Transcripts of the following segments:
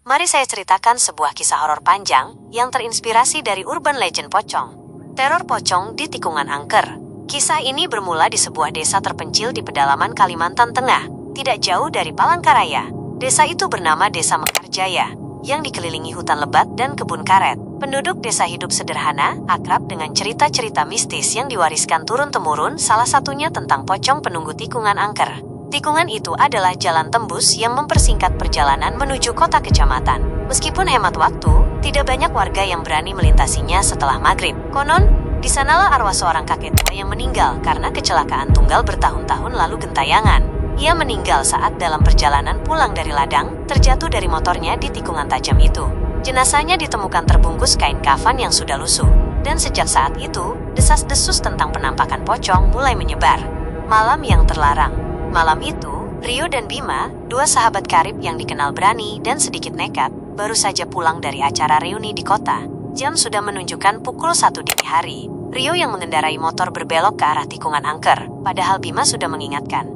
Mari saya ceritakan sebuah kisah horor panjang yang terinspirasi dari urban legend pocong. Teror pocong di tikungan angker. Kisah ini bermula di sebuah desa terpencil di pedalaman Kalimantan Tengah, tidak jauh dari Palangkaraya. Desa itu bernama Desa Mekarjaya, yang dikelilingi hutan lebat dan kebun karet. Penduduk desa hidup sederhana, akrab dengan cerita-cerita mistis yang diwariskan turun-temurun, salah satunya tentang pocong penunggu tikungan angker. Tikungan itu adalah jalan tembus yang mempersingkat perjalanan menuju kota kecamatan. Meskipun hemat waktu, tidak banyak warga yang berani melintasinya setelah maghrib. Konon, di sanalah arwah seorang kakek tua yang meninggal karena kecelakaan tunggal bertahun-tahun lalu gentayangan. Ia meninggal saat dalam perjalanan pulang dari ladang, terjatuh dari motornya di tikungan tajam itu. Jenazahnya ditemukan terbungkus kain kafan yang sudah lusuh. Dan sejak saat itu, desas-desus tentang penampakan pocong mulai menyebar. Malam yang terlarang. Malam itu, Rio dan Bima, dua sahabat karib yang dikenal berani dan sedikit nekat, baru saja pulang dari acara reuni di kota. Jam sudah menunjukkan pukul 1 dini hari. Rio yang mengendarai motor berbelok ke arah tikungan angker, padahal Bima sudah mengingatkan.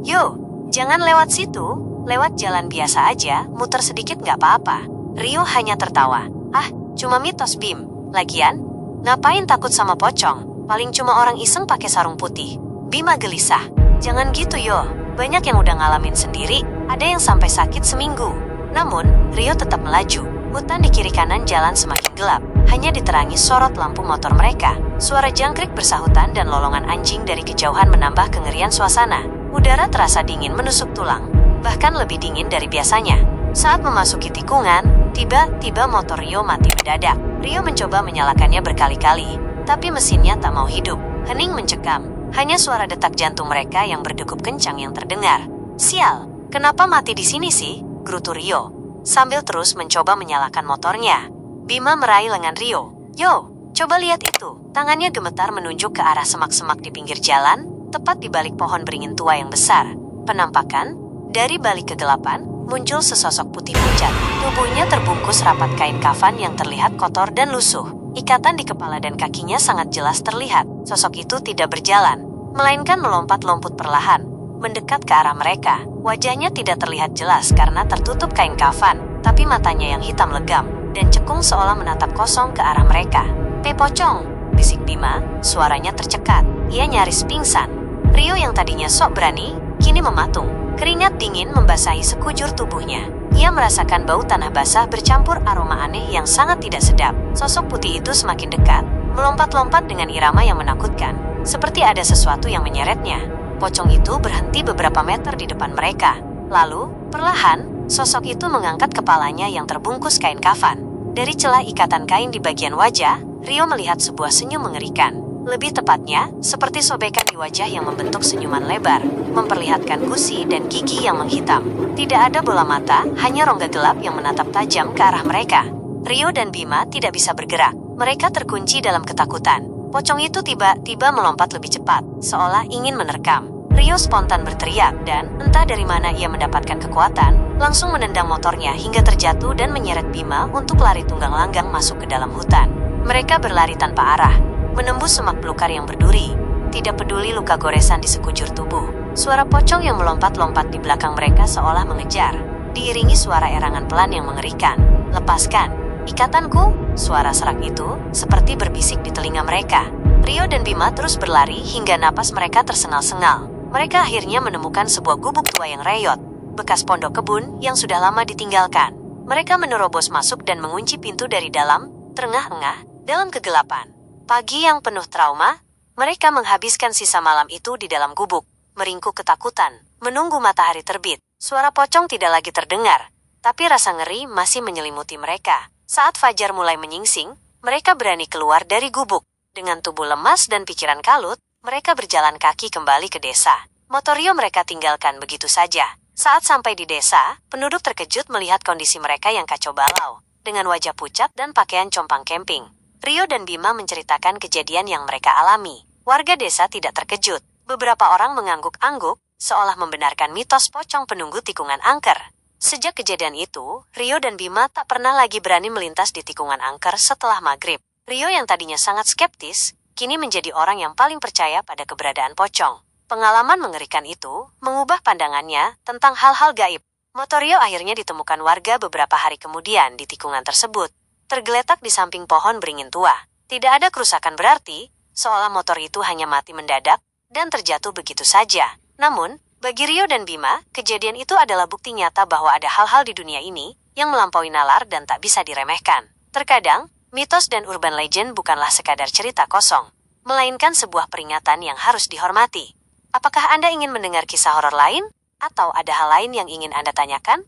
"Yo, jangan lewat situ, lewat jalan biasa aja, muter sedikit nggak apa-apa." Rio hanya tertawa. "Ah, cuma mitos Bim. Lagian, ngapain takut sama pocong? Paling cuma orang iseng pakai sarung putih." Bima gelisah. "Jangan gitu yo, banyak yang udah ngalamin sendiri, ada yang sampai sakit seminggu." Namun, Rio tetap melaju. Hutan di kiri kanan jalan semakin gelap, hanya diterangi sorot lampu motor mereka. Suara jangkrik bersahutan dan lolongan anjing dari kejauhan menambah kengerian suasana. Udara terasa dingin menusuk tulang, bahkan lebih dingin dari biasanya. Saat memasuki tikungan, tiba-tiba motor Rio mati mendadak. Rio mencoba menyalakannya berkali-kali, tapi mesinnya tak mau hidup. Hening mencekam. Hanya suara detak jantung mereka yang berdegup kencang yang terdengar. "Sial, kenapa mati di sini sih?" gerutu Rio, sambil terus mencoba menyalakan motornya. Bima meraih lengan Rio. "Yo, coba lihat itu." Tangannya gemetar menunjuk ke arah semak-semak di pinggir jalan, tepat di balik pohon beringin tua yang besar. Penampakan, dari balik kegelapan, muncul sesosok putih pucat. Tubuhnya terbungkus rapat kain kafan yang terlihat kotor dan lusuh. Ikatan di kepala dan kakinya sangat jelas terlihat. Sosok itu tidak berjalan, melainkan melompat-lomput perlahan, mendekat ke arah mereka. Wajahnya tidak terlihat jelas karena tertutup kain kafan, tapi matanya yang hitam legam dan cekung seolah menatap kosong ke arah mereka. "Pocong!" bisik Bima, suaranya tercekat. Ia nyaris pingsan. Rio yang tadinya sok berani, kini mematung. Keringat dingin membasahi sekujur tubuhnya. Ia merasakan bau tanah basah bercampur aroma aneh yang sangat tidak sedap. Sosok putih itu semakin dekat, melompat-lompat dengan irama yang menakutkan, seperti ada sesuatu yang menyeretnya. Pocong itu berhenti beberapa meter di depan mereka. Lalu, perlahan, sosok itu mengangkat kepalanya yang terbungkus kain kafan. Dari celah ikatan kain di bagian wajah, Rio melihat sebuah senyum mengerikan. Lebih tepatnya, seperti sobekan di wajah yang membentuk senyuman lebar, memperlihatkan gusi dan gigi yang menghitam. Tidak ada bola mata, hanya rongga gelap yang menatap tajam ke arah mereka. Rio dan Bima tidak bisa bergerak. Mereka terkunci dalam ketakutan. Pocong itu tiba-tiba melompat lebih cepat, seolah ingin menerkam. Rio spontan berteriak dan, entah dari mana ia mendapatkan kekuatan, langsung menendang motornya hingga terjatuh dan menyeret Bima untuk lari tunggang langgang masuk ke dalam hutan. Mereka berlari tanpa arah, menembus semak belukar yang berduri, tidak peduli luka goresan di sekujur tubuh. Suara pocong yang melompat-lompat di belakang mereka seolah mengejar, diiringi suara erangan pelan yang mengerikan. "Lepaskan ikatanku!" Suara serak itu seperti berbisik di telinga mereka. Rio dan Bima terus berlari hingga napas mereka tersengal-sengal. Mereka akhirnya menemukan sebuah gubuk tua yang reyot, bekas pondok kebun yang sudah lama ditinggalkan. Mereka menerobos masuk dan mengunci pintu dari dalam, terengah-engah, dalam kegelapan. Pagi yang penuh trauma, mereka menghabiskan sisa malam itu di dalam gubuk, meringkuk ketakutan, menunggu matahari terbit. Suara pocong tidak lagi terdengar, tapi rasa ngeri masih menyelimuti mereka. Saat fajar mulai menyingsing, mereka berani keluar dari gubuk. Dengan tubuh lemas dan pikiran kalut, mereka berjalan kaki kembali ke desa. Motor Rio mereka tinggalkan begitu saja. Saat sampai di desa, penduduk terkejut melihat kondisi mereka yang kacau balau, dengan wajah pucat dan pakaian compang camping. Rio dan Bima menceritakan kejadian yang mereka alami. Warga desa tidak terkejut. Beberapa orang mengangguk-angguk, seolah membenarkan mitos pocong penunggu tikungan angker. Sejak kejadian itu, Rio dan Bima tak pernah lagi berani melintas di tikungan angker setelah maghrib. Rio yang tadinya sangat skeptis, kini menjadi orang yang paling percaya pada keberadaan pocong. Pengalaman mengerikan itu mengubah pandangannya tentang hal-hal gaib. Motor Rio akhirnya ditemukan warga beberapa hari kemudian di tikungan tersebut, tergeletak di samping pohon beringin tua. Tidak ada kerusakan berarti, seolah motor itu hanya mati mendadak dan terjatuh begitu saja. Namun, bagi Rio dan Bima, kejadian itu adalah bukti nyata bahwa ada hal-hal di dunia ini yang melampaui nalar dan tak bisa diremehkan. Terkadang, mitos dan urban legend bukanlah sekadar cerita kosong, melainkan sebuah peringatan yang harus dihormati. Apakah Anda ingin mendengar kisah horor lain? Atau ada hal lain yang ingin Anda tanyakan?